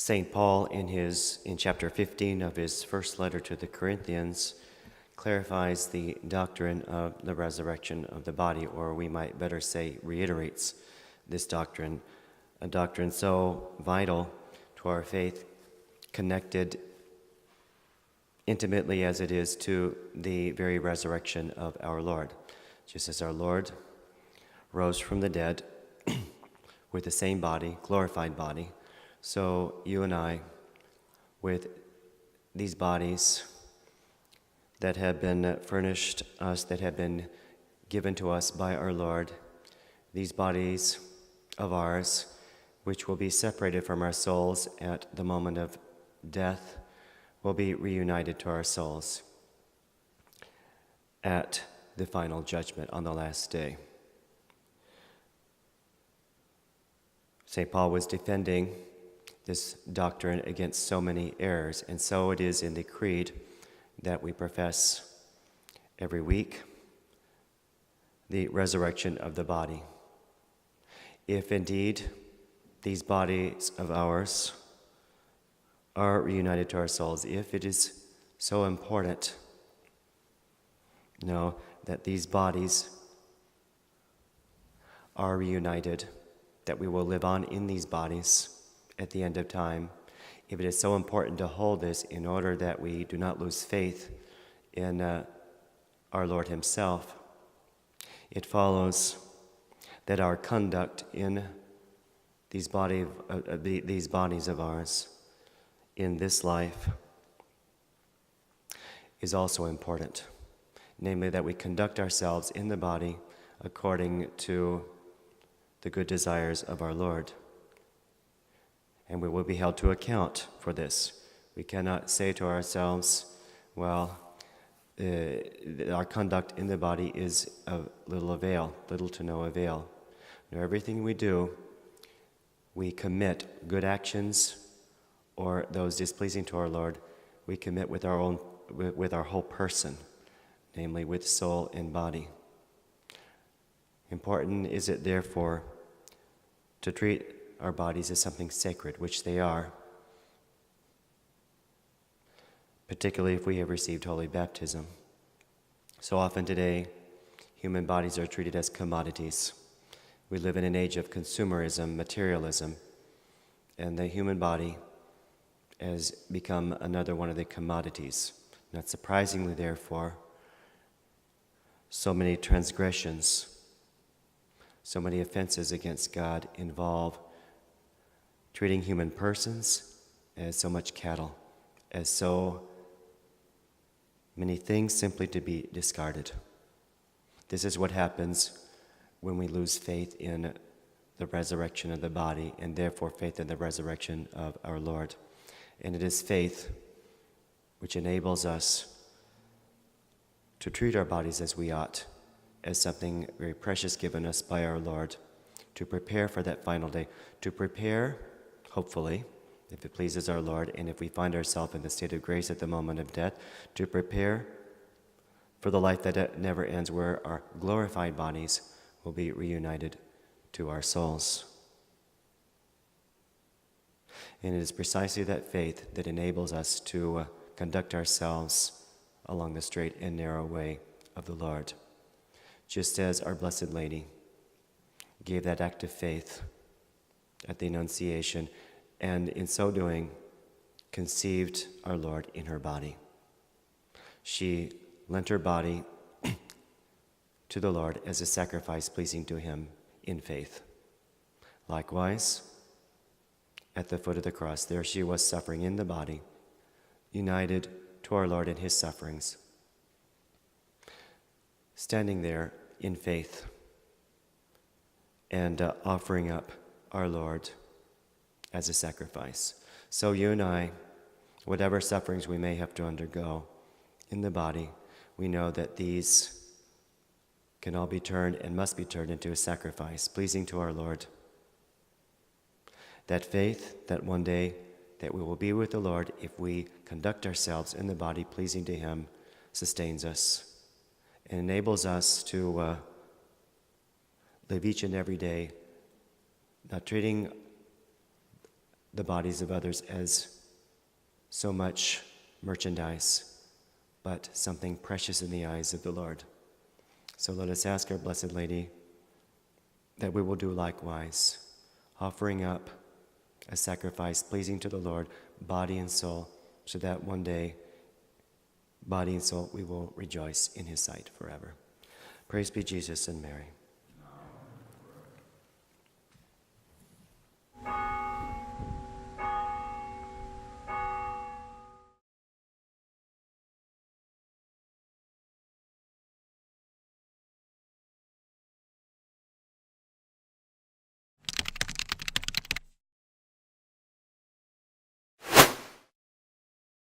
St. Paul, in chapter 15 of his first letter to the Corinthians, clarifies the doctrine of the resurrection of the body, or we might better say reiterates this doctrine, a doctrine so vital to our faith, connected intimately as it is to the very resurrection of our Lord. Just as our Lord rose from the dead with the same body, glorified body, so you and I, with these bodies that have been furnished us, that have been given to us by our Lord, these bodies of ours, which will be separated from our souls at the moment of death, will be reunited to our souls at the final judgment on the last day. St. Paul was defending this doctrine against so many errors, and so it is in the creed that we profess every week, the resurrection of the body. If indeed these bodies of ours are reunited to our souls, if it is so important, know that these bodies are reunited, that we will live on in these bodies at the end of time. If it is so important to hold this in order that we do not lose faith in our Lord himself, it follows that our conduct in these bodies of ours in this life is also important. Namely, that we conduct ourselves in the body according to the good desires of our Lord. And we will be held to account for this. We cannot say to ourselves, well, our conduct in the body is of little to no avail. No, everything we do, we commit good actions or those displeasing to our Lord, we commit with our whole person, namely with soul and body. Important is it, therefore, to treat our bodies as something sacred, which they are, particularly if we have received holy baptism. So often today, human bodies are treated as commodities. We live in an age of consumerism, materialism, and the human body has become another one of the commodities. Not surprisingly, therefore, so many transgressions, so many offenses against God involve treating human persons as so much cattle, as so many things simply to be discarded. This is what happens when we lose faith in the resurrection of the body, and therefore faith in the resurrection of our Lord. And it is faith which enables us to treat our bodies as we ought, as something very precious given us by our Lord, to prepare for that final day, to prepare, hopefully, if it pleases our Lord, and if we find ourselves in the state of grace at the moment of death, to prepare for the life that never ends, where our glorified bodies will be reunited to our souls. And it is precisely that faith that enables us to conduct ourselves along the straight and narrow way of the Lord. Just as our Blessed Lady gave that act of faith at the Annunciation, and in so doing, conceived our Lord in her body. She lent her body to the Lord as a sacrifice pleasing to him in faith. Likewise, at the foot of the cross, there she was suffering in the body, united to our Lord in his sufferings, standing there in faith and offering up our Lord as a sacrifice. So you and I, whatever sufferings we may have to undergo in the body, we know that these can all be turned and must be turned into a sacrifice pleasing to our Lord. That faith that one day that we will be with the Lord if we conduct ourselves in the body pleasing to him sustains us and enables us to live each and every day not treating the bodies of others as so much merchandise, but something precious in the eyes of the Lord. So let us ask our Blessed Lady that we will do likewise, offering up a sacrifice pleasing to the Lord, body and soul, so that one day, body and soul, we will rejoice in his sight forever. Praise be Jesus and Mary.